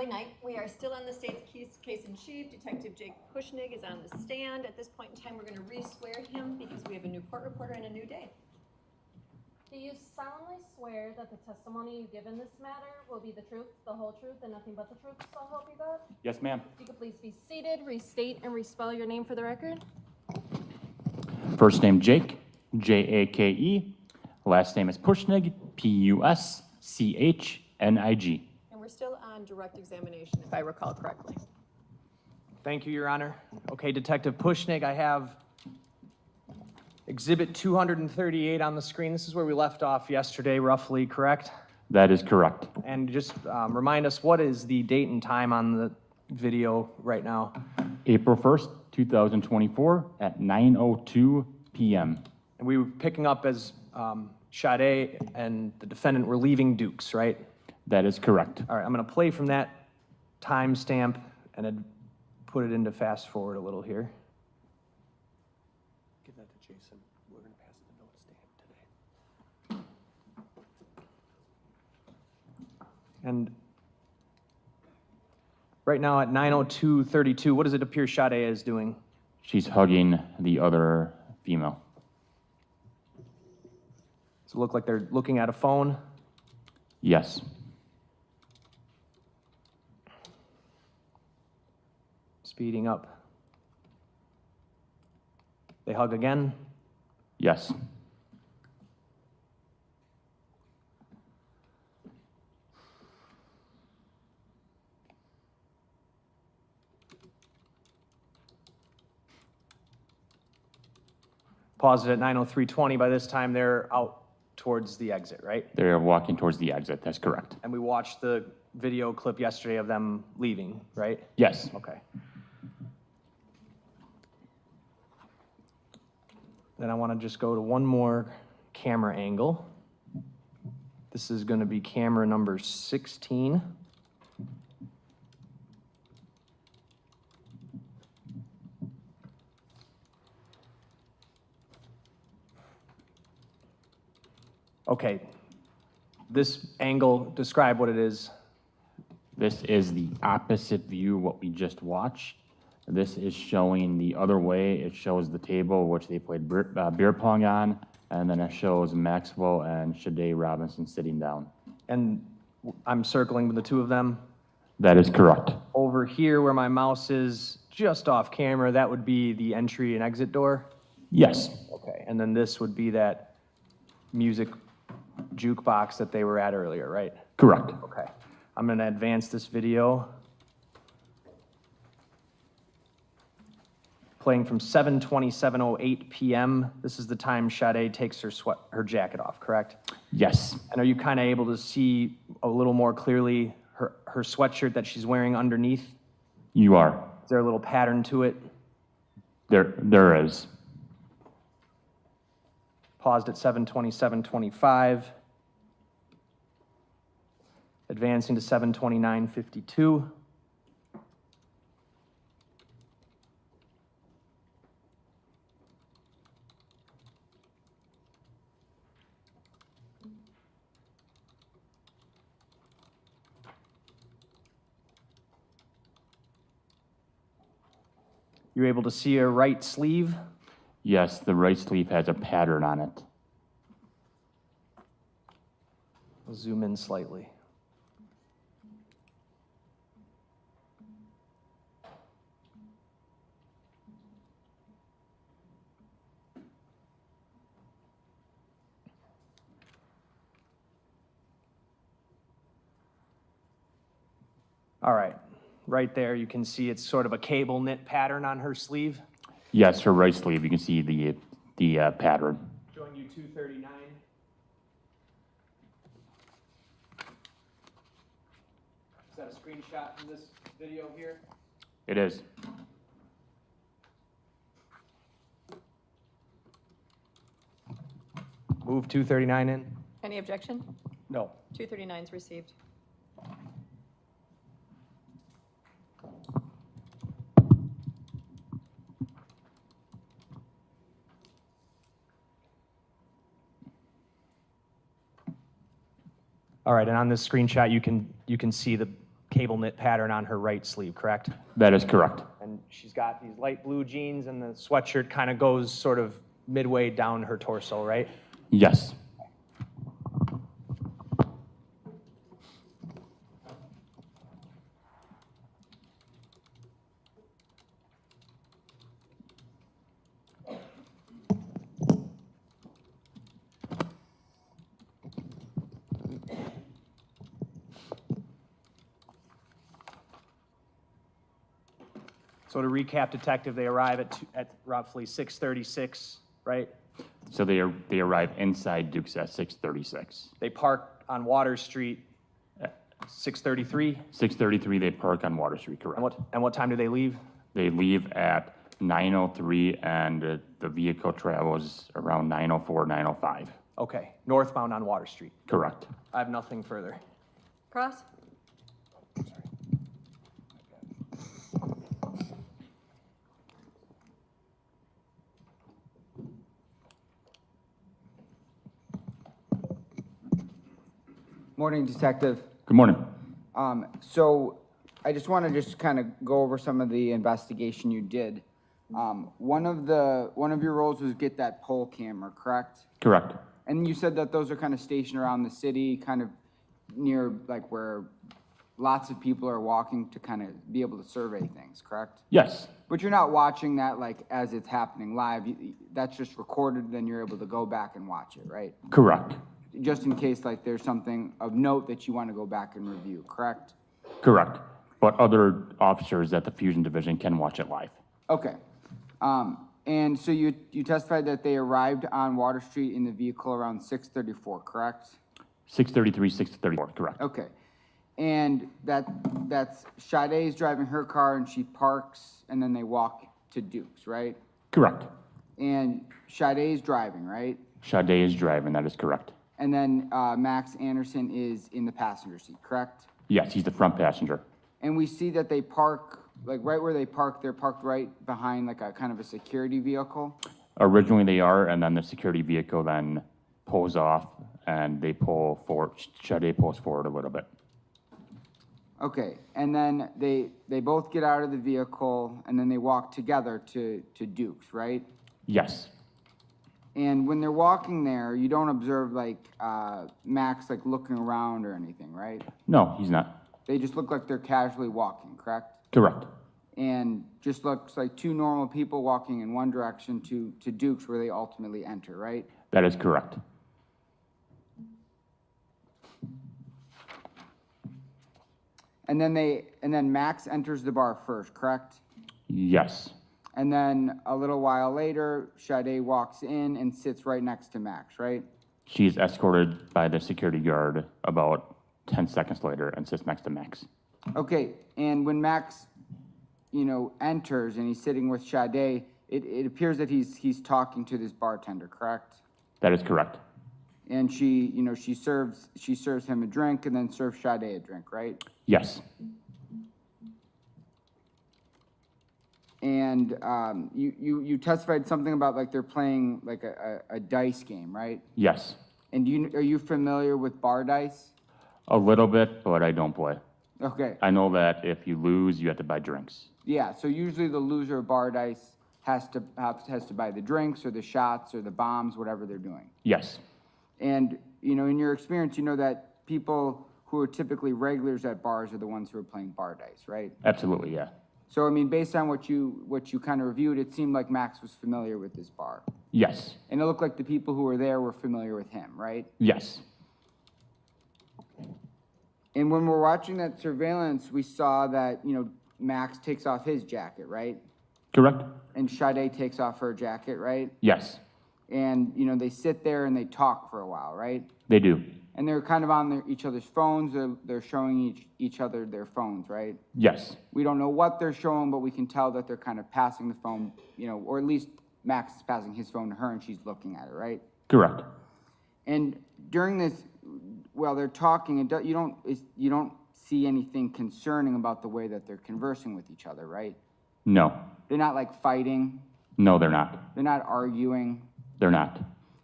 lovely night. We are still on the state's case in chief. Detective Jake Puschnig is on the stand. At this point in time, we're going to re-swear him because we have a new court reporter and a new day. Do you solemnly swear that the testimony you give in this matter will be the truth, the whole truth, and nothing but the truth, so help you God? Yes, ma'am. If you could please be seated, restate and respell your name for the record. First name Jake, Jake. Last name is Puschnig, Puschnig. And we're still on direct examination, if I recall correctly. Thank you, Your Honor. Okay, Detective Puschnig, I have Exhibit 238 on the screen. This is where we left off yesterday, roughly, correct? That is correct. And just remind us, what is the date and time on the video right now? April 1st, 2024 at 9:02 p.m. And we were picking up as Sade and the defendant were leaving Dukes, right? That is correct. All right, I'm going to play from that timestamp and I'd put it into fast forward a little here. Give that to Jason. We're going to pass the notes to him today. And right now at 9:02:32, what does it appear Sade is doing? She's hugging the other female. Does it look like they're looking at a phone? Yes. Speeding up. They hug again? Yes. Paused it at 9:03:20. By this time, they're out towards the exit, right? They're walking towards the exit. That's correct. And we watched the video clip yesterday of them leaving, right? Yes. Okay. Then I want to just go to one more camera angle. This is going to be camera number 16. Okay, this angle, describe what it is. This is the opposite view of what we just watched. This is showing the other way. It shows the table which they played beer pong on, and then it shows Maxwell and Sade Robinson sitting down. And I'm circling with the two of them. That is correct. Over here where my mouse is, just off camera, that would be the entry and exit door? Yes. Okay, and then this would be that music jukebox that they were at earlier, right? Correct. Okay, I'm gonna advance this video. Playing from 7:27:08 p.m. This is the time Sade takes her jacket off, correct? Yes. And are you kind of able to see a little more clearly her sweatshirt that she's wearing underneath? You are. Is there a little pattern to it? There is. Paused at 7:27:25. Advancing to 7:29:52. You're able to see her right sleeve? Yes, the right sleeve has a pattern on it. I'll zoom in slightly. All right, right there you can see it's sort of a cable knit pattern on her sleeve. Yes, her right sleeve. You can see the pattern. Showing you 239. Is that a screenshot from this video here? It is. Move 239 in. Any objection? No. 239 is received. All right, and on this screenshot, you can see the cable knit pattern on her right sleeve, correct? That is correct. And she's got these light blue jeans, and the sweatshirt kind of goes sort of midway down her torso, right? Yes. So to recap, Detective, they arrive at roughly 6:36, right? So they arrive inside Duke's at 6:36. They park on Water Street at 6:33. 6:33, they park on Water Street, correct? And what time do they leave? They leave at 9:03, and the vehicle travels around 9:04, 9:05. Okay, northbound on Water Street. Correct. I have nothing further. Cross? Morning, Detective. Good morning. So I just want to kind of go over some of the investigation you did. One of your roles was get that pole camera, correct? Correct. And you said that those are kind of stationed around the city, kind of near like where lots of people are walking to kind of be able to survey things, correct? Yes. But you're not watching that like as it's happening live. That's just recorded, then you're able to go back and watch it, right? Correct. Just in case like there's something of note that you want to go back and review, correct? Correct. But other officers at the Fusion Division can watch it live. Okay. And so you testified that they arrived on Water Street in the vehicle around 6:34, correct? 6:33, 6:34, correct. Okay. And that's Sade's driving her car and she parks and then they walk to Duke's, right? Correct. And Sade's driving, right? Sade is driving, that is correct. And then Max Anderson is in the passenger seat, correct? Yes, he's the front passenger. And we see that they park, like right where they park, they're parked right behind like a kind of a security vehicle. Originally they are, and then the security vehicle then pulls off and they pull forward, Sade pulls forward a little bit. Okay, and then they both get out of the vehicle and then they walk together to Duke's, right? Yes. And when they're walking there, you don't observe like Max like looking around or anything, right? No, he's not. They just look like they're casually walking, correct? Correct. And just looks like two normal people walking in one direction to Duke's where they ultimately enter, right? That is correct. And then Max enters the bar first, correct? Yes. And then a little while later, Sade walks in and sits right next to Max, right? She's escorted by the security guard about 10 seconds later and sits next to Max. Okay, and when Max, enters and he's sitting with Sade, it appears that he's talking to this bartender, correct? That is correct. And she serves him a drink and then serves Sade a drink, right? Yes. And you testified something about like they're playing like a dice game, right? Yes. And are you familiar with bar dice? A little bit, but I don't play. Okay. I know that if you lose, you have to buy drinks. Yeah, so usually the loser of bar dice has to buy the drinks or the shots or the bombs, whatever they're doing. Yes. And, in your experience, you know that people who are typically regulars at bars are the ones who are playing bar dice, right? Absolutely, yeah. So, I mean, based on what you kind of reviewed, it seemed like Max was familiar with this bar. Yes. And it looked like the people who were there were familiar with him, right? Yes. And when we're watching that surveillance, we saw that, Max takes off his jacket, right? Correct? And Sade takes off her jacket, right? Yes. And, they sit there and they talk for a while, right? They do. And they're kind of on each other's phones. They're showing each other their phones, right? Yes. We don't know what they're showing, but we can tell that they're kind of passing the phone, or at least Max is passing his phone to her and she's looking at it, right? Correct. And during this, while they're talking, you don't see anything concerning about the way that they're conversing with each other, right? No. They're not like fighting. No, they're not. They're not arguing. They're not.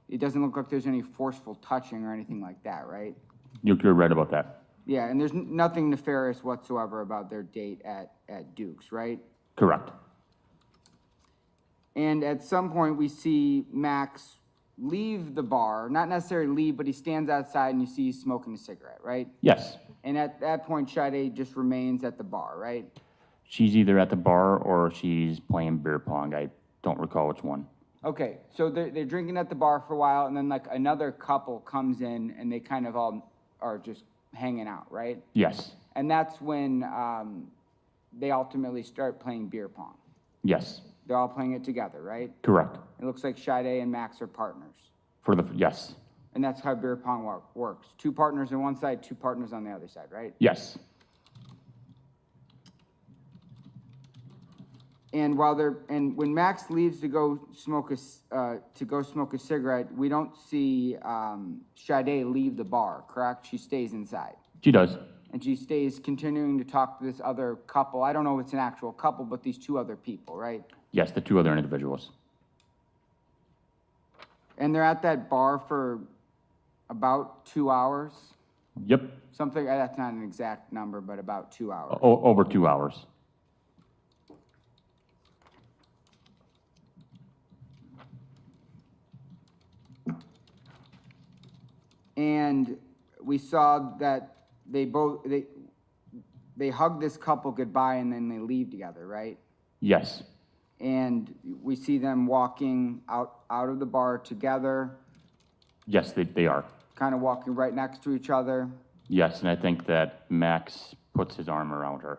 It doesn't look like there's any forceful touching or anything like that, right? You're right about that. Yeah, and there's nothing nefarious whatsoever about their date at Duke's, right? Correct. And at some point, we see Max leave the bar, not necessarily leave, but he stands outside and you see he's smoking a cigarette, right? Yes. And at that point, Sade just remains at the bar, right? She's either at the bar or she's playing beer pong. I don't recall which one. Okay, so they're drinking at the bar for a while, and then like another couple comes in and they kind of all are just hanging out, right? Yes. And that's when they ultimately start playing beer pong. Yes. They're all playing it together, right? Correct. It looks like Sade and Max are partners. Yes. And that's how beer pong works. Two partners on one side, two partners on the other side, right? Yes. And when Max leaves to go smoke a cigarette, we don't see Sade leave the bar, correct? She stays inside. She does. And she stays continuing to talk to this other couple. I don't know if it's an actual couple, but these two other people, right? Yes, the two other individuals. And they're at that bar for about 2 hours. Yep. Something, that's not an exact number, but about 2 hours. Over 2 hours. And we saw that they hug this couple goodbye and then they leave together, right? Yes. And we see them walking out of the bar together, Yes, they are. kind of walking right next to each other. Yes, and I think that Max puts his arm around her.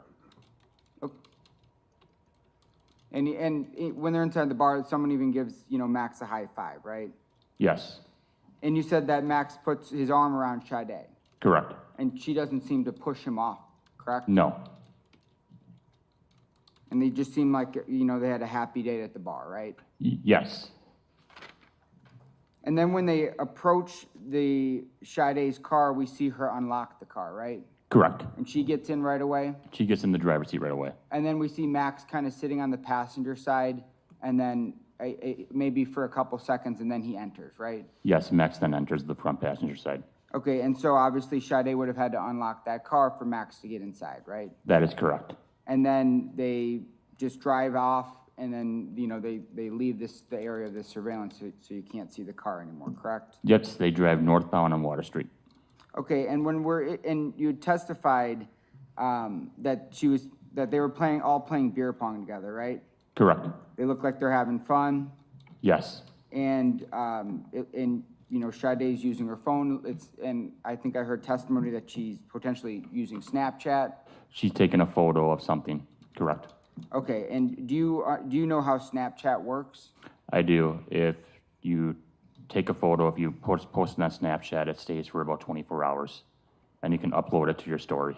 And when they're inside the bar, someone even gives, Max a high five, right? Yes. And you said that Max puts his arm around Sade, Correct. and she doesn't seem to push him off, correct? No. And they just seem like, they had a happy date at the bar, right? Yes. And then when they approach Sade's car, we see her unlock the car, right? Correct. And she gets in right away. She gets in the driver's seat right away. And then we see Max kind of sitting on the passenger side, and then maybe for a couple seconds, and then he enters, right? Yes, Max then enters the front passenger side. Okay, and so obviously Sade would have had to unlock that car for Max to get inside, right? That is correct. And then they just drive off, and then, they leave the area of the surveillance so you can't see the car anymore, correct? Yes, they drive northbound on Water Street. Okay, and and you testified that they were all playing beer pong together, right? Correct. They look like they're having fun, Yes. and Sade's using her phone. And I think I heard testimony that she's potentially using Snapchat. She's taking a photo of something. Correct. Okay, and do you know how Snapchat works? I do. If you take a photo, if you post it on Snapchat, it stays for about 24 hours, and you can upload it to your story.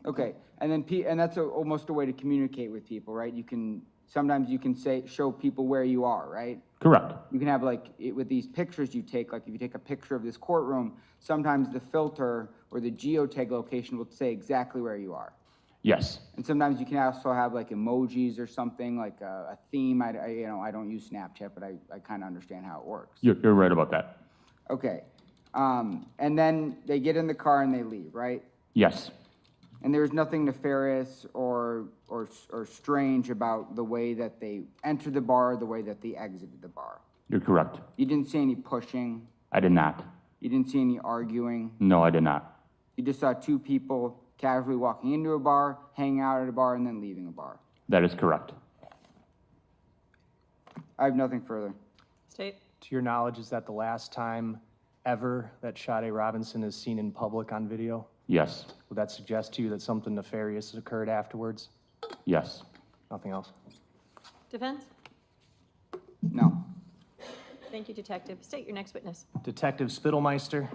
Okay, and that's almost a way to communicate with people, right? Sometimes you can show people where you are, right? Correct. You can have with these pictures you take, like if you take a picture of this courtroom, sometimes the filter or the geotag location will say exactly where you are. Yes. And sometimes you can also have emojis or something, like a theme. I don't use Snapchat, but I kind of understand how it works. You're right about that. Okay. And then they get in the car and they leave, right? Yes. And there's nothing nefarious or strange about the way that they entered the bar, the way that they exited the bar. You're correct. You didn't see any pushing. I did not. You didn't see any arguing. No, I did not. You just saw two people casually walking into a bar, hanging out at a bar, and then leaving a bar. That is correct. I have nothing further. State. To your knowledge, is that the last time ever that Sade Robinson is seen in public on video? Yes. Would that suggest to you that something nefarious has occurred afterwards? Yes. Nothing else? Defense? No. Thank you, Detective. State your next witness. Detective Spittelmeister.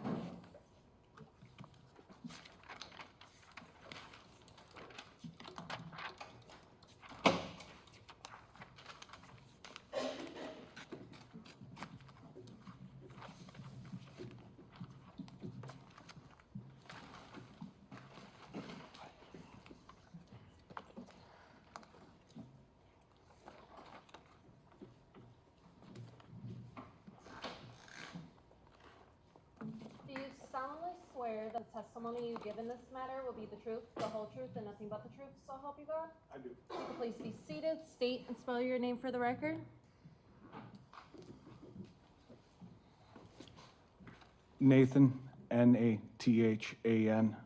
Do you swear that the testimony you give in this matter will be the truth, the whole truth, and nothing but the truth, so help you God? I do. You can please be seated, state and spell your name for the record. Nathan, Nathan,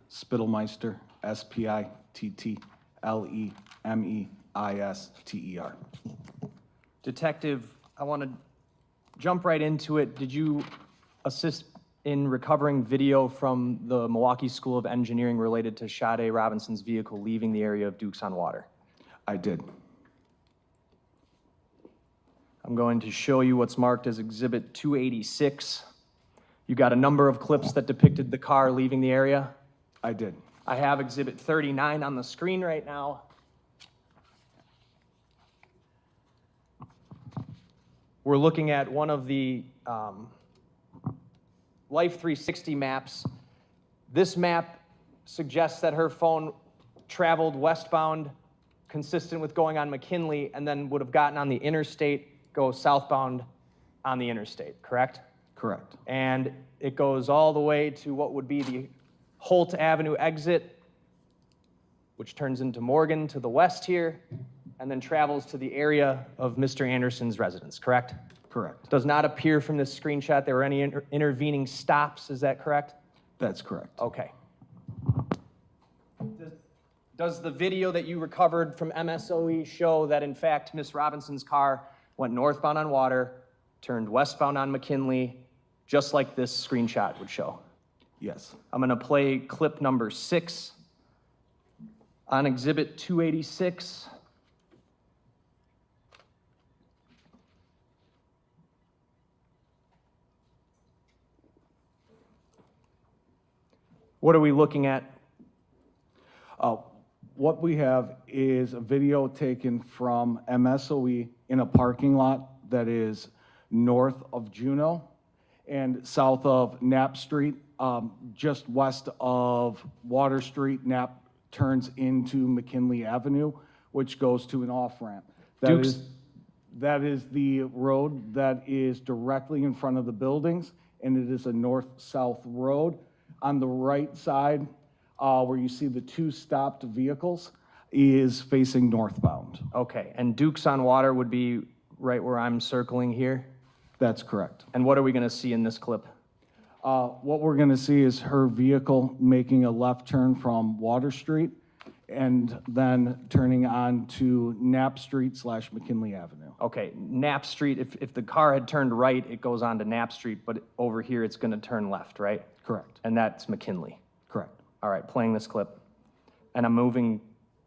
Spittelmeister, Spittlemeister. Detective, I want to jump right into it. Did you assist in recovering video from the Milwaukee School of Engineering related to Sade Robinson's vehicle leaving the area of Dukes on Water? I did. I'm going to show you what's marked as Exhibit 286. You got a number of clips that depicted the car leaving the area. I did. I have Exhibit 39 on the screen right now. We're looking at one of the Life 360 maps. This map suggests that her phone traveled westbound, consistent with going on McKinley, and then would have gotten on the interstate, go southbound on the interstate, correct? Correct. And it goes all the way to what would be the Holt Avenue exit, which turns into Morgan to the west here, and then travels to the area of Mr. Anderson's residence, correct? Correct. Does not appear from this screenshot there were any intervening stops, is that correct? That's correct. Okay. Does the video that you recovered from MSOE show that in fact Miss Robinson's car went northbound on Water, turned westbound on McKinley, just like this screenshot would show? Yes. I'm gonna play clip number 6 on Exhibit 286. What are we looking at? What we have is a video taken from MSOE in a parking lot that is north of Juneau and south of Knapp Street, just west of Water Street. Knapp turns into McKinley Avenue, which goes to an off-ramp. That is the road that is directly in front of the buildings, and it is a north-south road. On the right side, where you see the 2 stopped vehicles, is facing northbound. Okay, and Dukes on Water would be right where I'm circling here? That's correct. And what are we gonna see in this clip? What we're gonna see is her vehicle making a left turn from Water Street and then turning on to Knapp Street / McKinley Avenue. Okay, Knapp Street, if the car had turned right, it goes on to Knapp Street, but over here it's gonna turn left, right? Correct. And that's McKinley. Correct. All right, playing this clip. And I'm move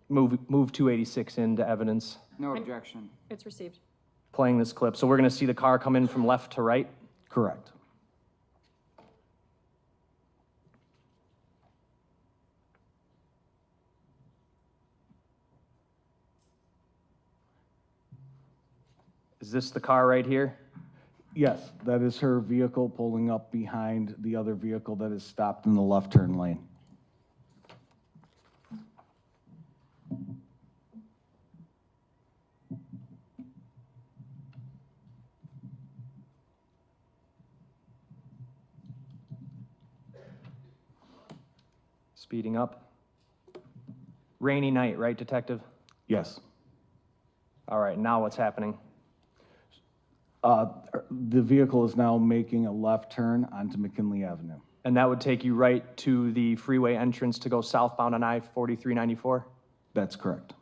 286 into evidence, No objection. It's received. playing this clip. So we're gonna see the car come in from left to right? Correct. Is this the car right here? Yes, that is her vehicle pulling up behind the other vehicle that is stopped in the left turn lane. Speeding up. Rainy night, right, Detective? Yes. All right, now what's happening? The vehicle is now making a left turn onto McKinley Avenue. And that would take you right to the freeway entrance to go southbound on I-4394? That's correct.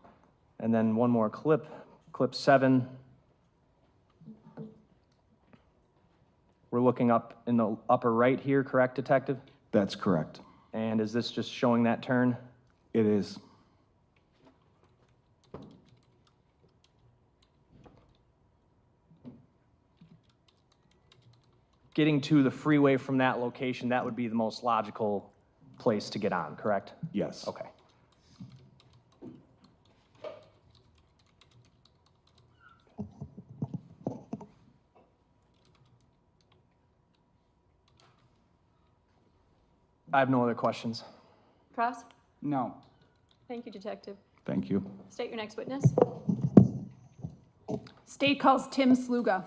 And then one more clip, clip 7. We're looking up in the upper right here, correct, Detective? That's correct. And is this just showing that turn? It is. Getting to the freeway from that location, that would be the most logical place to get on, correct? Yes. Okay. I have no other questions. Cross? No. Thank you, Detective. Thank you. State your next witness. State calls Tim Sluga.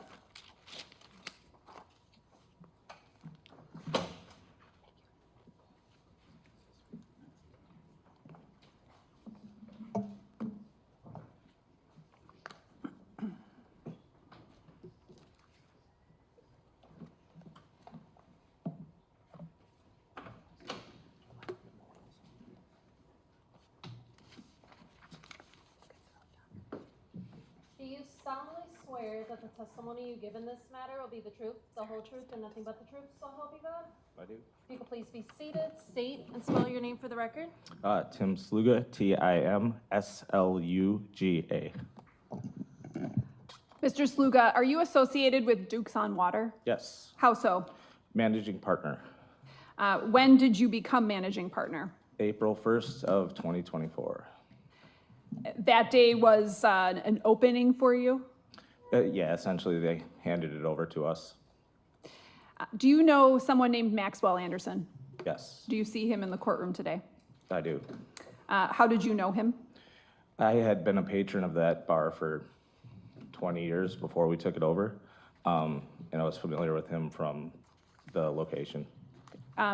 you solemnly swear that the testimony you give in this matter will be the truth, the whole truth, and nothing but the truth, so help you God? I do. If you could please be seated, state and spell your name for the record. Tim Sluga, Timsluga. Mr. Sluga, are you associated with Dukes on Water? Yes. How so? Managing partner. When did you become managing partner? April 1st of 2024. That day was an opening for you? Yeah, essentially they handed it over to us. Do you know someone named Maxwell Anderson? Yes, Do you see him in the courtroom today? I do. How did you know him? I had been a patron of that bar for 20 years before we took it over, and I was familiar with him from the location.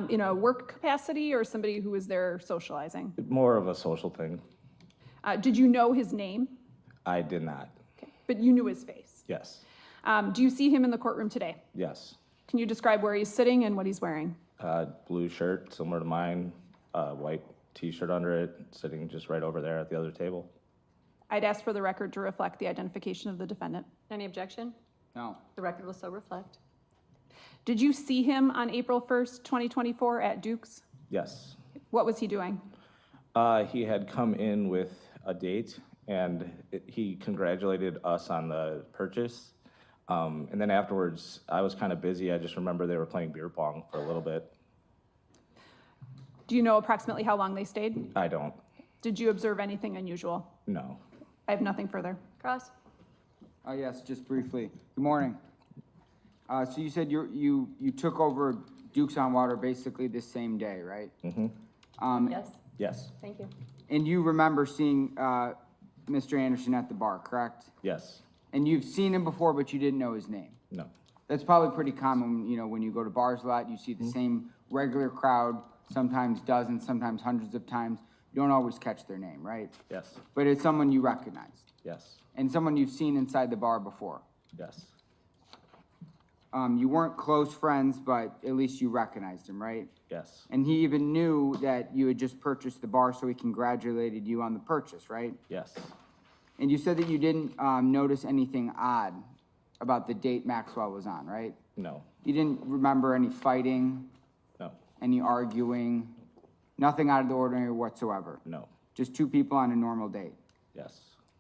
In a work capacity or somebody who was there socializing? More of a social thing. Did you know his name? I did not. Okay. But you knew his face. Yes, Do you see him in the courtroom today? yes. Can you describe where he's sitting and what he's wearing? Blue shirt, similar to mine, white t-shirt under it, sitting just right over there at the other table. I'd ask for the record to reflect the identification of the defendant. Any objection? No. The record will so reflect. Did you see him on April 1st, 2024 at Duke's? Yes. What was he doing? He had come in with a date, and he congratulated us on the purchase. And then afterwards, I was kind of busy. I just remember they were playing beer pong for a little bit. Do you know approximately how long they stayed? I don't. Did you observe anything unusual? No. I have nothing further. Cross? Yes, just briefly. Good morning. So you said you took over Dukes on Water basically the same day, right? Mm-hmm. Yes, Yes. thank you. And you remember seeing Mr. Anderson at the bar, correct? Yes. And you've seen him before, but you didn't know his name. No. That's probably pretty common, you know, when you go to bars a lot, you see the same regular crowd, sometimes dozens, sometimes hundreds of times. You don't always catch their name, right? Yes. But it's someone you recognized, Yes. and someone you've seen inside the bar before. Yes. You weren't close friends, but at least you recognized him, right? Yes. And he even knew that you had just purchased the bar, so he congratulated you on the purchase, right? Yes. And you said that you didn't notice anything odd about the date Maxwell was on, right? No. You didn't remember any fighting, No. any arguing, nothing out of the ordinary whatsoever? No. Just two people on a normal date, Yes.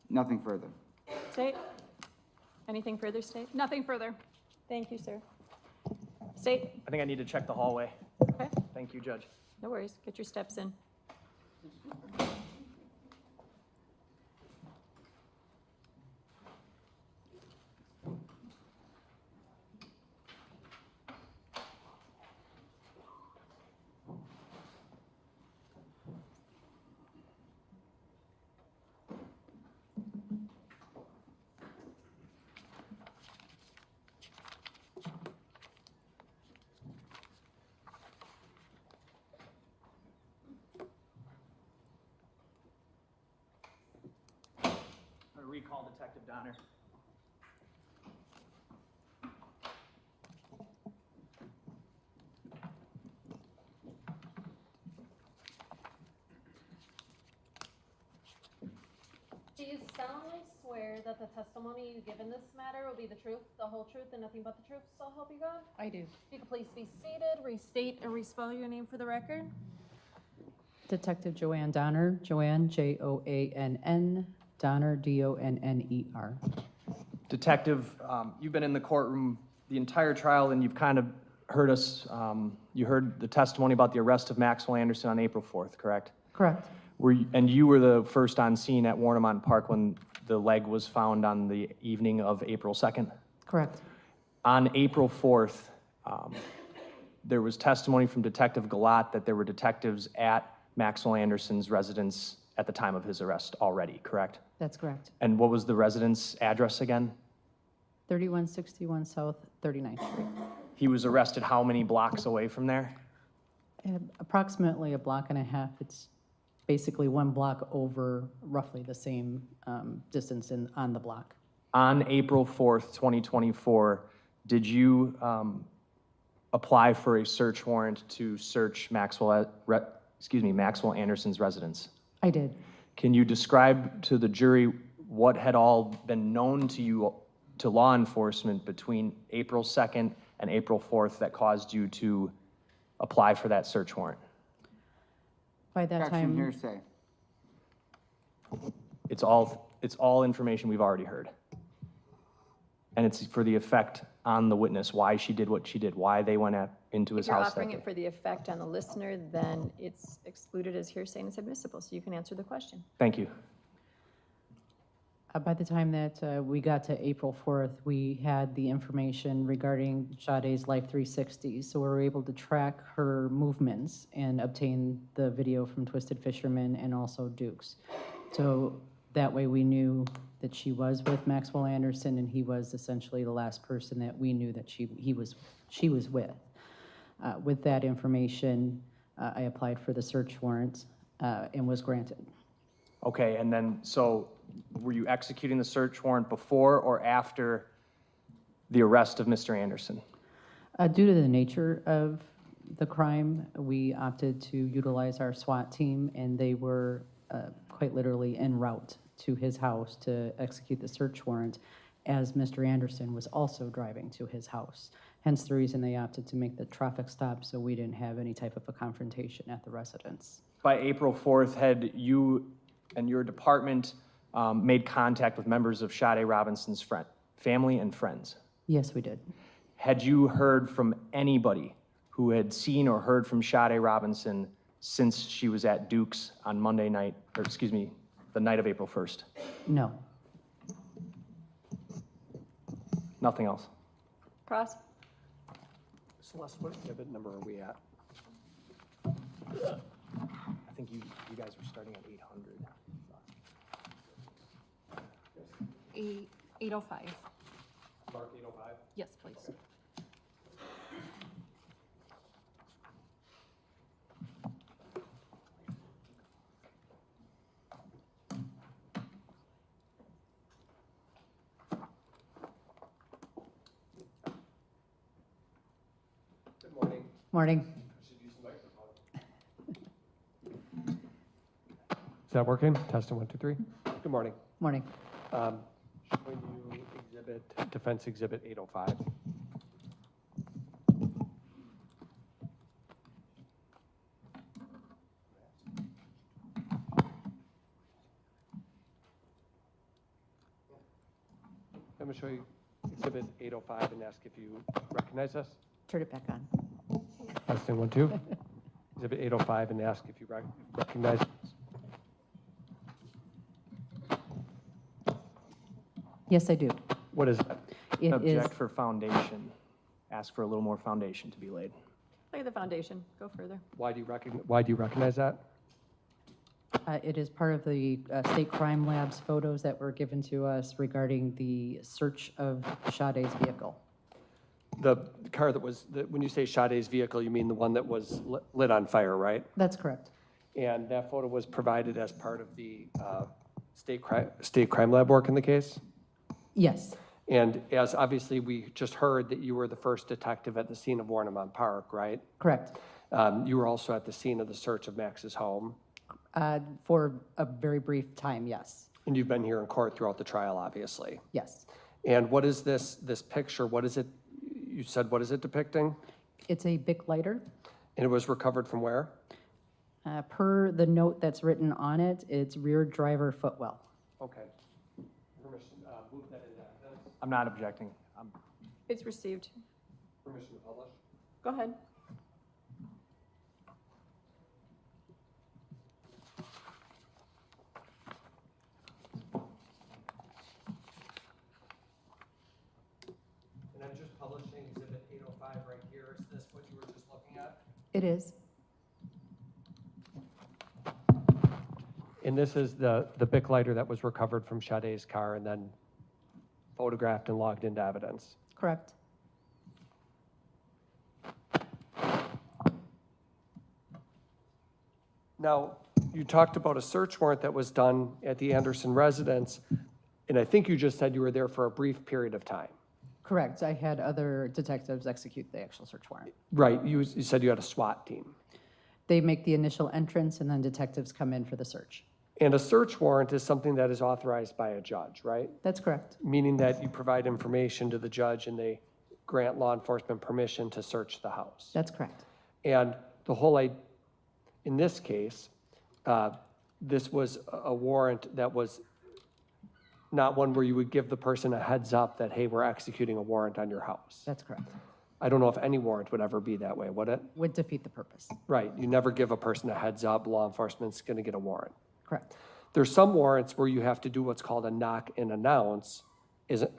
nothing further? State? Anything further, State? Nothing further. Thank you, sir. State? I think I need to check the hallway. Okay, Thank you, Judge. no worries. Get your steps in. I recall Detective Donner. Do you solemnly swear that the testimony you give in this matter will be the truth, the whole truth, and nothing but the truth, so help you God? I do. If you could please be seated, restate and respell your name for the record. Detective Joanne Donner, Joanne, Joann, Donner, Donner. Detective, you've been in the courtroom the entire trial, and you've kind of heard us, you heard the testimony about the arrest of Maxwell Anderson on April 4th, correct? Correct. And you were the first on scene at Warnemont Park when the leg was found on the evening of April 2nd? Correct. On April 4th, there was testimony from Detective Galat that there were detectives at Maxwell Anderson's residence at the time of his arrest already, correct? That's correct. And what was the residence address again? 3161 South 39th Street. He was arrested how many blocks away from there? Approximately a block and a half. It's basically one block over roughly the same distance on the block. On April 4th, 2024, did you apply for a search warrant to search Maxwell Anderson's residence? I did. Can you describe to the jury what had all been known to you, to law enforcement between April 2nd and April 4th that caused you to apply for that search warrant? By that Objection, time, hearsay. It's all information we've already heard. And it's for the effect on the witness, why she did what she did, why they went into his If you're house that offering day. it for the effect on the listener, then it's excluded as hearsay and it's admissible, so you can answer the question. Thank you. by the time that we got to April 4th, we had the information regarding Sade's Life 360. So we were able to track her movements and obtain the video from Twisted Fisherman and also Duke's. So that way we knew that she was with Maxwell Anderson, and he was essentially the last person that we knew that she was with. With that information, I applied for the search warrant and was granted. Okay, and then, so were you executing the search warrant before or after the arrest of Mr. Anderson? Due to the nature of the crime, we opted to utilize our SWAT team, and they were quite literally en route to his house to execute the search warrant, as Mr. Anderson was also driving to his house. Hence the reason they opted to make the traffic stop, so we didn't have any type of a confrontation at the residence. By April 4th, had you and your department made contact with members of Sade Robinson's family and friends? Yes, we did. Had you heard from anybody who had seen or heard from Sade Robinson since she was at Duke's on Monday night, or excuse me, the night of April 1st? No. Nothing else? Cross? Celeste, what exhibit number are we at? I think you guys were starting at 800. 805. Mark 805? Yes, please. Good morning. Morning. Should use the microphone. Is that working? Testing 1, 2, 3. Good morning. Morning. Showing you defense exhibit 805. I'm going to show you exhibit 805 and ask if you recognize us. Turn it back on. Testing 1, 2. Exhibit 805 and ask if you recognize us. Yes, I do. What is that? It is, Object for foundation. Ask for a little more foundation to be laid. Look at the foundation. Go further. Why do you recognize that? it is part of the State Crime Lab's photos that were given to us regarding the search of Sade's vehicle. The car that was, when you say Sade's vehicle, you mean the one that was lit on fire, right? That's correct. And that photo was provided as part of the State Crime Lab work in the case? Yes, And as obviously we just heard that you were the first detective at the scene of Warnemont Park, right? correct. You were also at the scene of the search of Max's home, For a very brief time, yes. and you've been here in court throughout the trial, obviously. Yes. And what is this picture? What is it, you said, what is it depicting? It's a Bic lighter. And it was recovered from where? Per the note that's written on it, it's rear driver footwell. Okay. Permission, move that into evidence. I'm not objecting. It's received. Permission to publish. Go ahead. And I'm just publishing exhibit 805 right here. Is this what you were just looking at? It is. And this is the Bic lighter that was recovered from Sade's car and then photographed and logged into evidence. Correct. Now, you talked about a search warrant that was done at the Anderson residence, and I think you just said you were there for a brief period of time. Correct. I had other detectives execute the actual search warrant. Right, you said you had a SWAT team. They make the initial entrance, and then detectives come in for the search. And a search warrant is something that is authorized by a judge, right? That's correct. Meaning that you provide information to the judge and they grant law enforcement permission to search the house. That's correct. And the whole, in this case, this was a warrant that was not one where you would give the person a heads up that, hey, we're executing a warrant on your house. That's correct. I don't know if any warrant would ever be that way, would it? Would defeat the purpose. Right, you never give a person a heads up, law enforcement's gonna get a warrant. Correct. There's some warrants where you have to do what's called a knock and announce,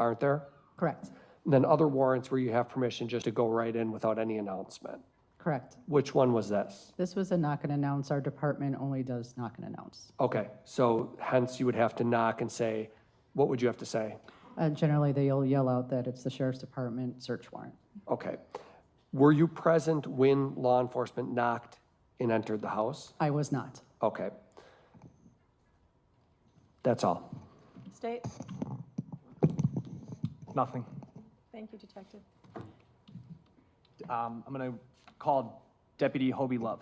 aren't there? Correct. And then other warrants where you have permission just to go right in without any announcement. Correct. Which one was this? This was a knock and announce. Our department only does knock and announce. Okay, so hence you would have to knock and say, what would you have to say? Generally, they'll yell out that it's the sheriff's department search warrant. Okay. Were you present when law enforcement knocked and entered the house? I was not. Okay. That's all. State? Nothing. Thank you, Detective. I'm going to call Deputy Hobie Love.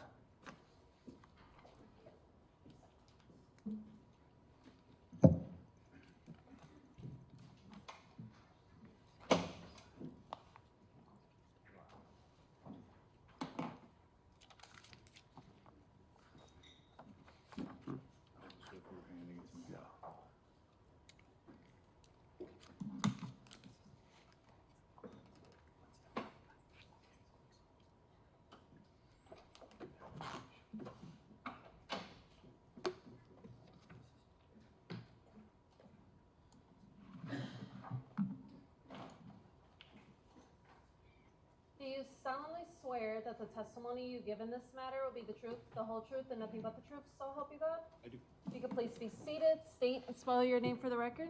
Do you solemnly swear that the testimony you give in this matter will be the truth, the whole truth, and nothing but the truth, so help you God? I do. If you could please be seated, state and spell your name for the record.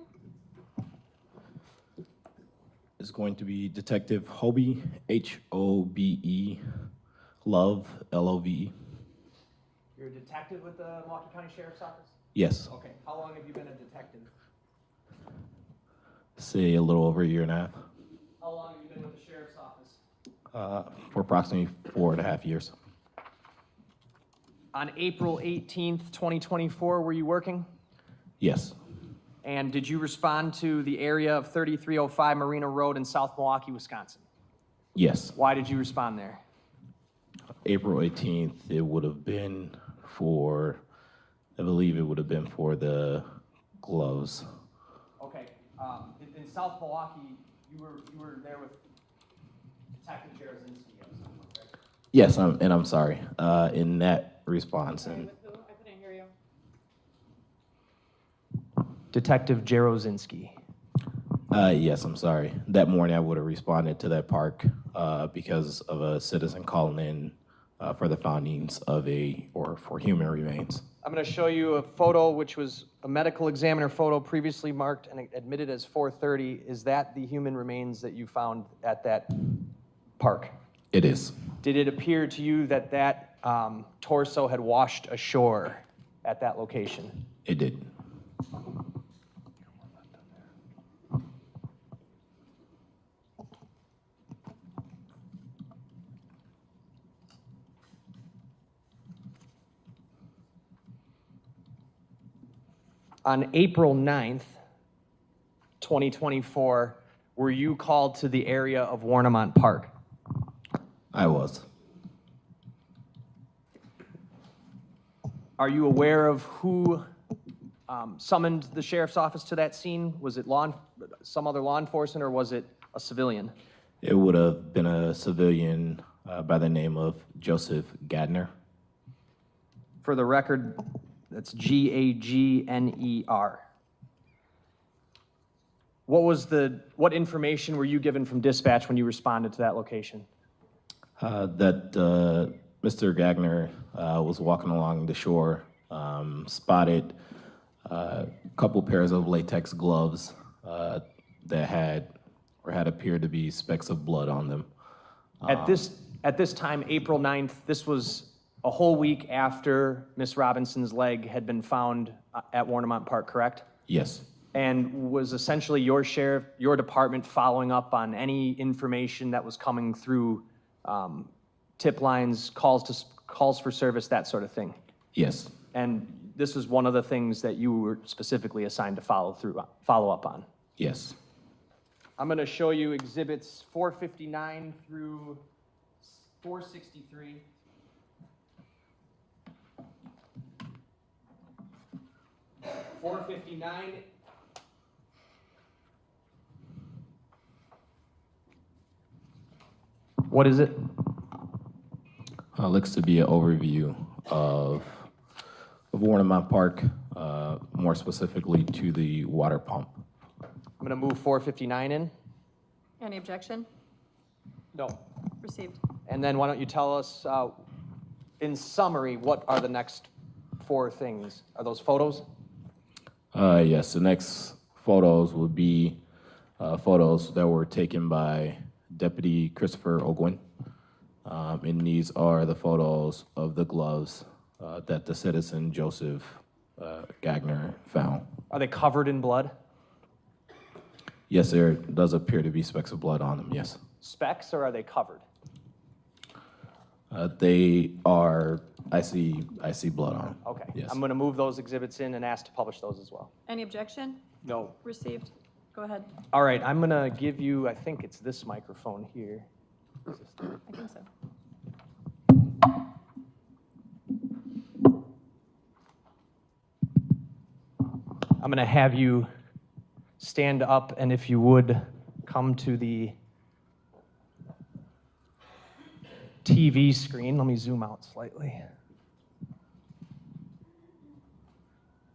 It's going to be Detective Hobie, Hobe, Love, Love. You're a detective with the Milwaukee County Sheriff's Office? Yes, Okay. How long have you been a detective? say a little over a year and a half, How long have you been with the Sheriff's Office? for approximately 4.5 years. On April 18th, 2024, were you working? Yes, And did you respond to the area of 3305 Marina Road in South Milwaukee, Wisconsin? yes. Why did you respond there? April 18th, it would have been for, I believe it would have been for the gloves. Okay. In South Milwaukee, you were there with Detective Jarozinski. Correct? Yes, I'm sorry. In that response, and I couldn't hear you. Detective Jarozinski. yes, I'm sorry. That morning, I would have responded to that park because of a citizen calling in for the findings of for human remains. I'm going to show you a photo which was a medical examiner photo previously marked and admitted as 430. Is that the human remains that you found at that park? It is. Did it appear to you that that torso had washed ashore at that location? It did. On April 9th, 2024, were you called to the area of Warnemont Park? I was. Are you aware of who summoned the sheriff's office to that scene? Was it some other law enforcement, or was it a civilian? It would have been a civilian by the name of Joseph Gadner. For the record, that's Gagner. What information were you given from dispatch when you responded to that location? That Mr. Gagner was walking along the shore, spotted a couple pairs of latex gloves that had appeared to be specks of blood on them. At this time, April 9th, this was a whole week after Miss Robinson's leg had been found at Warnemont Park, correct? Yes, And was essentially your department following up on any information that was coming through tip lines, calls for service, that sort of thing? yes, And this was one of the things that you were specifically assigned to follow up on. Yes. I'm going to show you exhibits 459 through 463. What is it? Looks to be an overview of Warnemont Park, more specifically to the water pump. I'm going to move 459 in. Any objection? No. Received. And then why don't you tell us, in summary, what are the next 4 things? Are those photos? Yes, the next photos would be photos that were taken by Deputy Christopher Ogwin. And these are the photos of the gloves that the citizen Joseph Gagner found. Are they covered in blood? Yes, there does appear to be specks of blood on them, yes. Specks, or are they covered? They are, I see blood on them. Okay. Yes. I'm going to move those exhibits in and ask to publish those as well. Any objection? No. Received. Go ahead. All right, I'm going to give you, I think it's this microphone here. I think so. I'm going to have you stand up, and if you would, come to the TV screen. Let me zoom out slightly.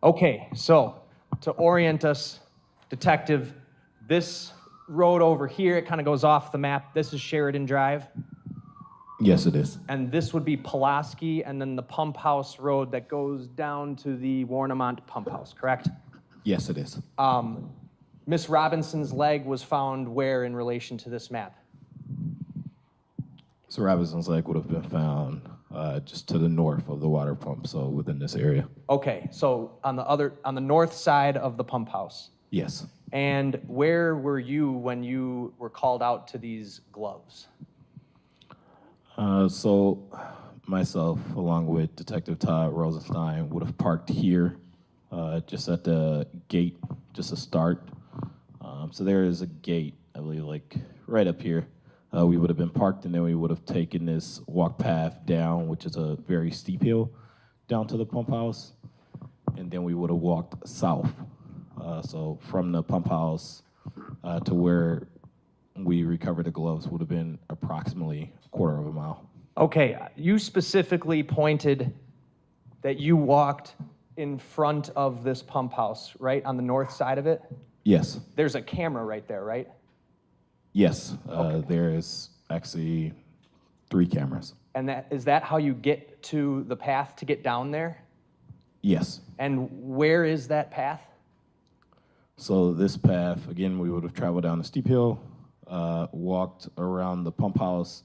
Okay, so to orient us, Detective, this road over here, it kind of goes off the map. This is Sheridan Drive. Yes, it is. And this would be Pulaski, and then the Pump House Road that goes down to the Warnemont Pump House, correct? Yes, it is. Miss Robinson's leg was found where in relation to this map? So Robinson's leg would have been found just to the north of the water pump, so within this area. Okay, so on the north side of the pump house. Yes. And where were you when you were called out to these gloves? So myself, along with Detective Todd Rosenstein, would have parked here, just at the gate, just to start. So there is a gate, I believe, like right up here. We would have been parked, and then we would have taken this walk path down, which is a very steep hill, down to the pump house, and then we would have walked south. So from the pump house to where we recovered the gloves would have been approximately a quarter of a mile. Okay, you specifically pointed that you walked in front of this pump house, right, on the north side of it? Yes. There's a camera right there, right? Yes, there is actually 3 cameras. And is that how you get to the path to get down there? Yes. And where is that path? So this path, again, we would have traveled down the steep hill, walked around the pump house,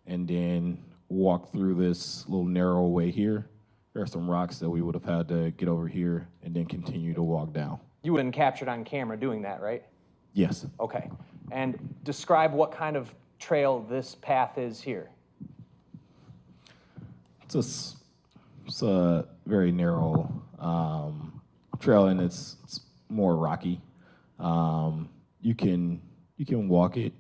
and then walked through this little narrow way here. There are some rocks that we would have had to get over here and then continue to walk down. You would have been captured on camera doing that, right? Yes. Okay. And describe what kind of trail this path is here. It's a very narrow trail, and it's more rocky. You can walk it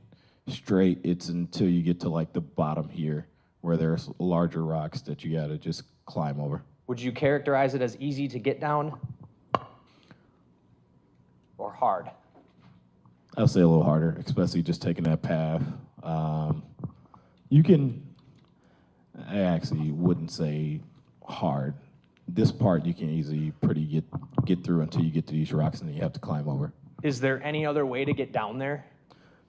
straight. It's until you get to like the bottom here, where there's larger rocks that you gotta just climb over. Would you characterize it as easy to get down or hard? I'll say a little harder, especially just taking that path. I actually wouldn't say hard. This part you can easily get through until you get to these rocks, and then you have to climb over. Is there any other way to get down there?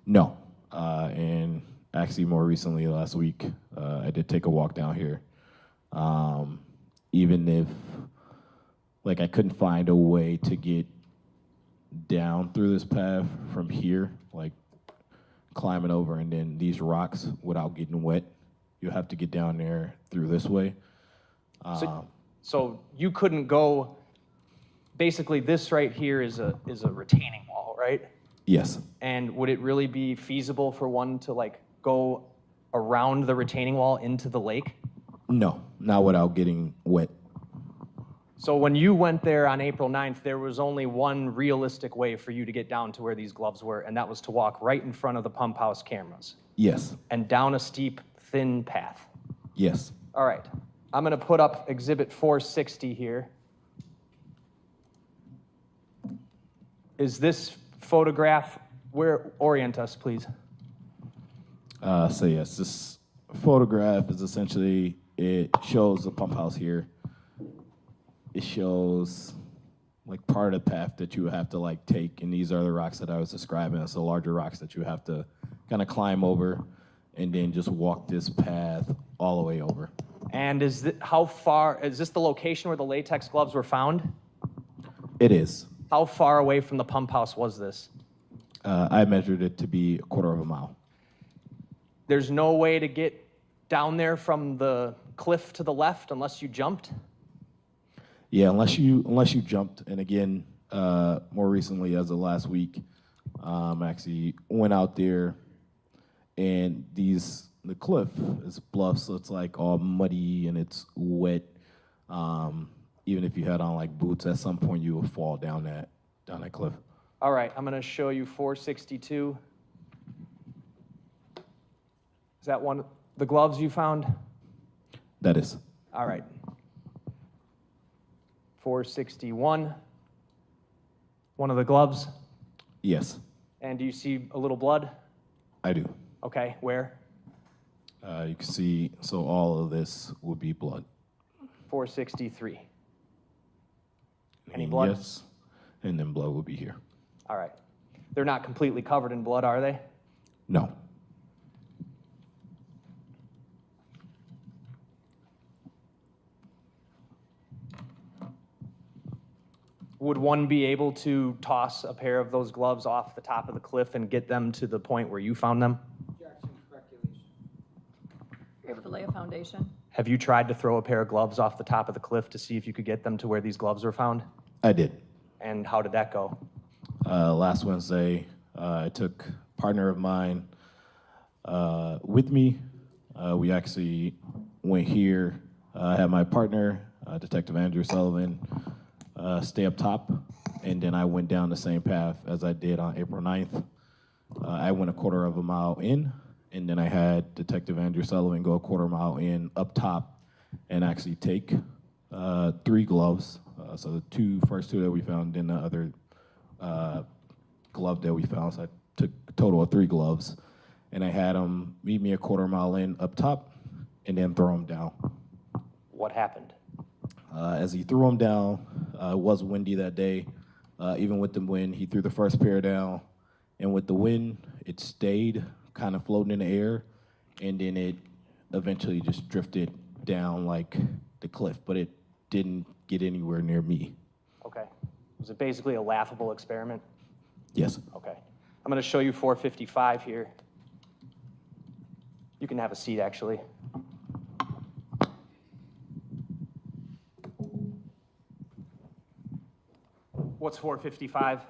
No. And actually more recently, last week, I did take a walk down here. Even if, like, I couldn't find a way to get down through this path from here, like climbing over and then these rocks without getting wet, you have to get down there through this way. So you couldn't go, basically this right here is a retaining wall, right? Yes. And would it really be feasible for one to like go around the retaining wall into the lake? No, not without getting wet. So when you went there on April 9th, there was only one realistic way for you to get down to where these gloves were, and that was to walk right in front of the pump house cameras Yes. and down a steep, thin path. Yes. All right, I'm gonna put up Exhibit 460 here. Is this photograph, orient us, please. So yes, this photograph is essentially, it shows the pump house here. It shows like part of the path that you have to like take, and these are the rocks that I was describing. It's the larger rocks that you have to kind of climb over and then just walk this path all the way over. And is how far, is this the location where the latex gloves were found? It is. How far away from the pump house was this? I measured it to be 1/4 mile. There's no way to get down there from the cliff to the left unless you jumped? Yeah, unless you jumped. And again, more recently, as of last week, actually went out there, and the cliff is bluff, so it's like all muddy and it's wet. Even if you had on like boots, at some point you will fall down that cliff. All right, I'm gonna show you 462. Is that one, the gloves you found? That is. All right. 461. One of the gloves? Yes, And do you see a little blood? I do. Okay, where? You can see, so all of this would be blood. 463. Any And blood? Yes, and then blood will be here. All right. They're not completely covered in blood, are they? No. Would one be able to toss a pair of those gloves off the top of the cliff and get them to the point where you found them? You're able to lay a foundation. Have you tried to throw a pair of gloves off the top of the cliff to see if you could get them to where these gloves were found? I did. And how did that go? Last Wednesday, I took a partner of mine with me. We actually went here. I had my partner, Detective Andrew Sullivan, stay up top, and then I went down the same path as I did on April 9th. I went 1/4 mile in, and then I had Detective Andrew Sullivan go 1/4 mile in up top and actually take 3 gloves. So the first two that we found, then the other glove that we found. So I took a total of 3 gloves, and I had him meet me 1/4 mile in up top and then throw him down. What happened? As he threw him down, it was windy that day. Even with the wind, he threw the first pair down, and with the wind, it stayed kind of floating in the air, and then it eventually just drifted down like the cliff, but it didn't get anywhere near me. Okay. Was it basically a laughable experiment? Yes. Okay. I'm going to show you 455 here. You can have a seat, actually. What's 455?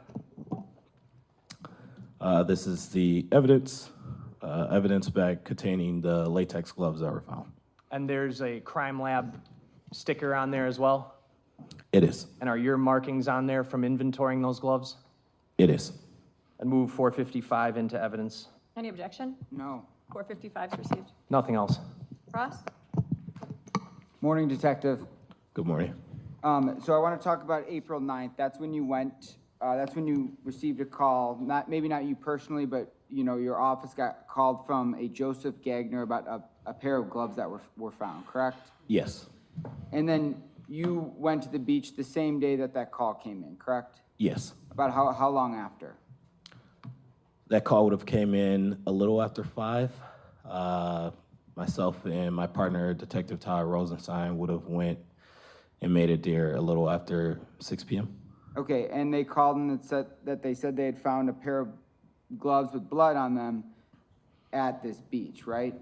This is the evidence bag containing the latex gloves that were found. And there's a crime lab sticker on there as well? It is. And are your markings on there from inventorying those gloves? It is. And move 455 into evidence. Any objection? No. 455 is received. Nothing else. Ross? Morning, Detective. Good morning. So I want to talk about April 9th. That's when you went, that's when you received a call, maybe not you personally, but you know, your office got called from a Joseph Gagner about a pair of gloves that were found, correct? Yes. And then you went to the beach the same day that call came in, correct? Yes. About how long after? That call would have came in a little after 5. Myself and my partner, Detective Todd Rosenstein, would have went and made it there a little after 6 p.m. Okay, and they called and said that they had found a pair of gloves with blood on them at this beach, right?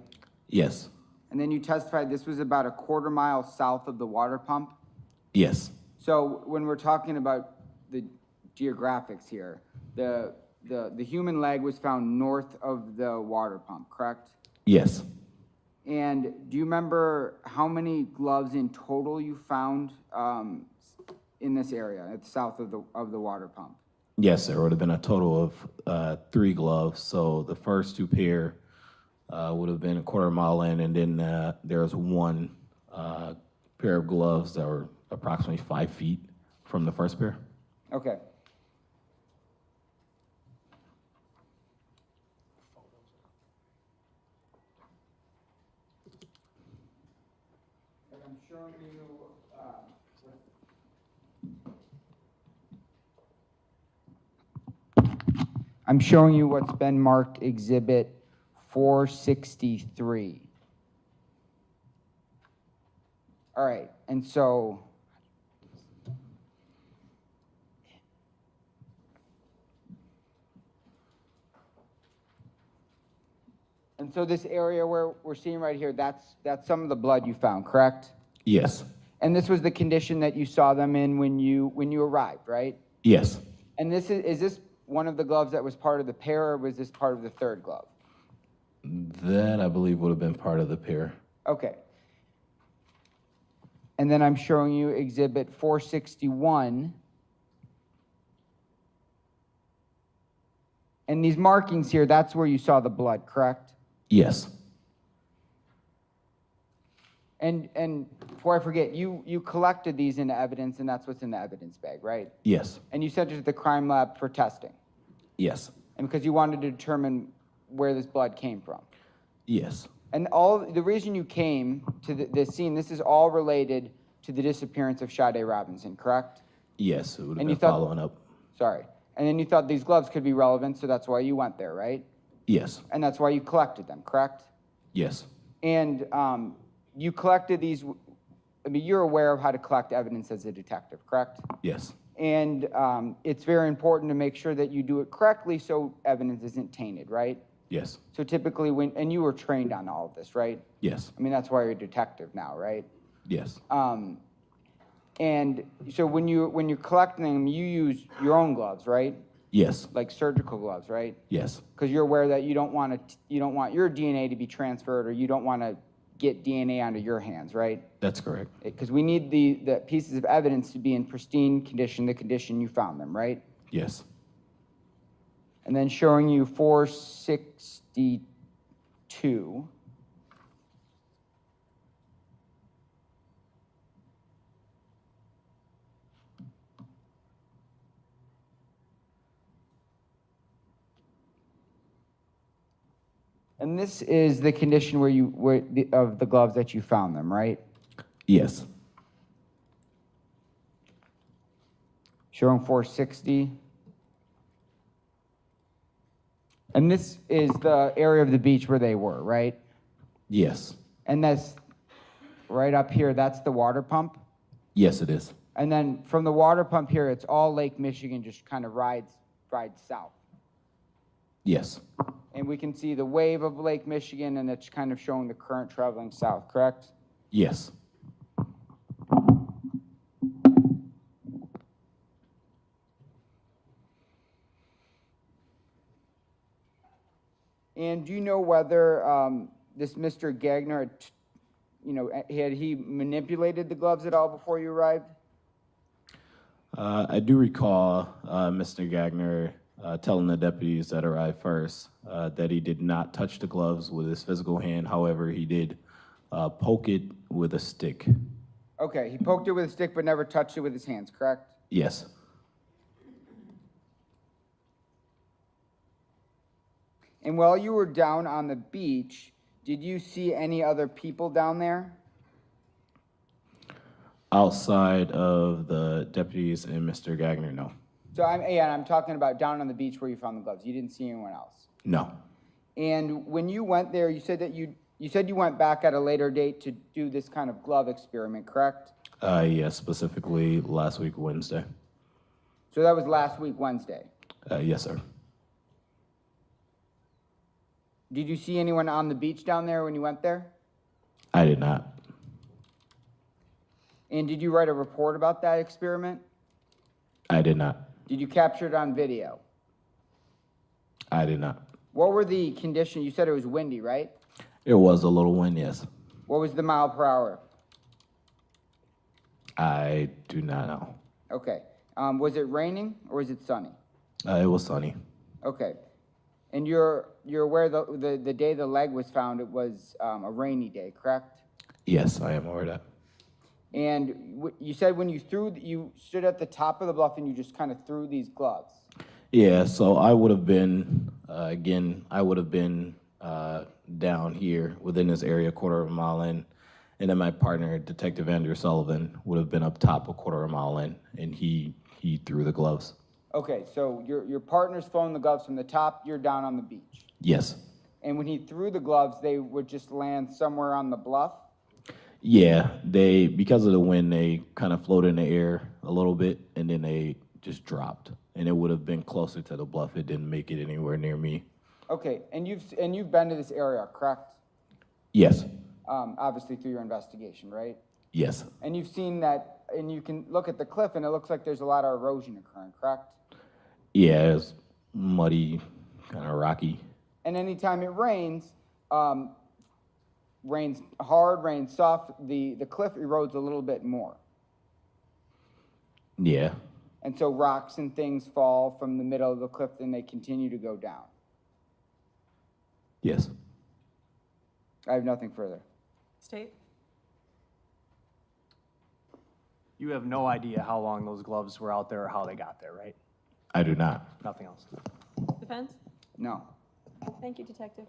Yes. And then you testified this was about 1/4 mile south of the water pump? Yes. So when we're talking about the geographics here, the human leg was found north of the water pump, correct? Yes. And do you remember how many gloves in total you found in this area, at the south of the water pump? Yes, there would have been a total of 3 gloves. So the first 2 pair would have been a quarter-mile in, and then there was 1 pair of gloves that were approximately 5 feet from the first pair. Okay. And I'm showing you, I'm showing you what's been marked Exhibit 463. All right, and so this area where we're seeing right here, that's some of the blood you found, correct? Yes. And this was the condition that you saw them in when you arrived, right? Yes. And this is this one of the gloves that was part of the pair, or was this part of the third glove? That, I believe, would have been part of the pair. Okay. And then I'm showing you Exhibit 461. And these markings here, that's where you saw the blood, correct? Yes. And before I forget, you collected these into evidence, and that's what's in the evidence bag, right? Yes. And you sent it to the crime lab for testing? Yes. And because you wanted to determine where this blood came from? Yes. And the reason you came to this scene, this is all related to the disappearance of Sade Robinson, correct? Yes, it would have And been you thought- following up. Sorry. And then you thought these gloves could be relevant, so that's why you went there, right? Yes. And that's why you collected them, correct? Yes. And you collected these, I mean, you're aware of how to collect evidence as a detective, correct? Yes. And it's very important to make sure that you do it correctly so evidence isn't tainted, right? Yes. So typically and you were trained on all of this, right? Yes. I mean, that's why you're a detective now, right? Yes. And so when you're collecting them, you use your own gloves, right? Yes. Like surgical gloves, right? Yes. Because you're aware that you don't want your DNA to be transferred, or you don't want to get DNA onto your hands, right? That's correct. Because we need the pieces of evidence to be in pristine condition, the condition you found them, right? Yes. And then showing you 462. And this is the condition of the gloves that you found them, right? Yes. Showing 460. And this is the area of the beach where they were, right? Yes. And that's right up here, that's the water pump? Yes, it is. And then from the water pump here, it's all Lake Michigan, just kind of rides south. Yes. And we can see the wave of Lake Michigan, and it's kind of showing the current traveling south, correct? Yes. And do you know whether this Mr. Gagner, had he manipulated the gloves at all before you arrived? I do recall Mr. Gagner telling the deputies that arrived first that he did not touch the gloves with his physical hand. However, he did poke it with a stick. Okay, he poked it with a stick but never touched it with his hands, correct? Yes. And while you were down on the beach, did you see any other people down there? Outside of the deputies and Mr. Gagner, no. So I'm talking about down on the beach where you found the gloves. You didn't see anyone else. No. And when you went there, you said you went back at a later date to do this kind of glove experiment, correct? Yes, specifically last week, Wednesday. So that was last week, Wednesday. Yes, sir. Did you see anyone on the beach down there when you went there? I did not. And did you write a report about that experiment? I did not. Did you capture it on video? I did not. What were the conditions? You said it was windy, right? It was a little wind, yes. What was the mile per hour? I do not know. Okay. Was it raining or was it sunny? It was sunny. Okay. And you're aware the day the leg was found, it was a rainy day, correct? Yes, I am aware of that. And you said when you stood at the top of the bluff and you just kind of threw these gloves. Yeah, so I would have been, down here within this area, quarter of a mile in. And then my partner, Detective Andrew Sullivan, would have been up top a quarter of a mile in, and he threw the gloves. Okay, so your partner's throwing the gloves from the top, you're down on the beach. Yes. And when he threw the gloves, they would just land somewhere on the bluff? Yeah, because of the wind, they kind of floated in the air a little bit, and then they just dropped. And it would have been closer to the bluff. It didn't make it anywhere near me. Okay, and you've been to this area, correct? Yes. Obviously through your investigation, right? Yes. And you've seen that, and you can look at the cliff, and it looks like there's a lot of erosion occurring, correct? Yeah, it's muddy, kind of rocky. And anytime it rains, rains hard, rains soft, the cliff erodes a little bit more. Yeah. And so rocks and things fall from the middle of the cliff, and they continue to go down. Yes. I have nothing further. State? You have no idea how long those gloves were out there or how they got there, right? I do not. Nothing else. Defense? No. Thank you, Detective.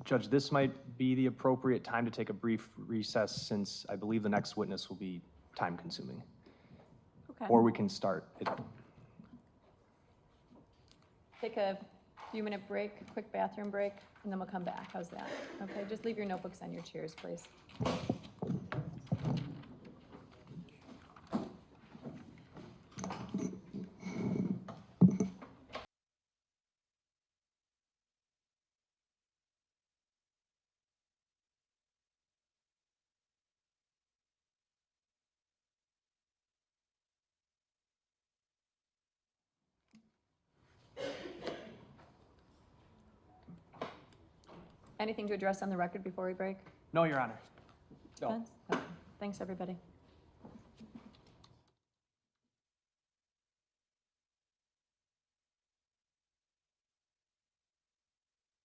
Judge, this might be the appropriate time to take a brief recess since I believe the next witness will be time-consuming. Okay. Or we can start. Take a few-minute break, a quick bathroom break, and then we'll come back. How's that? Okay, just leave your notebooks on your chairs, please. Anything to address on the record before we break? No, Your Honor. Defense? Okay. Thanks, everybody.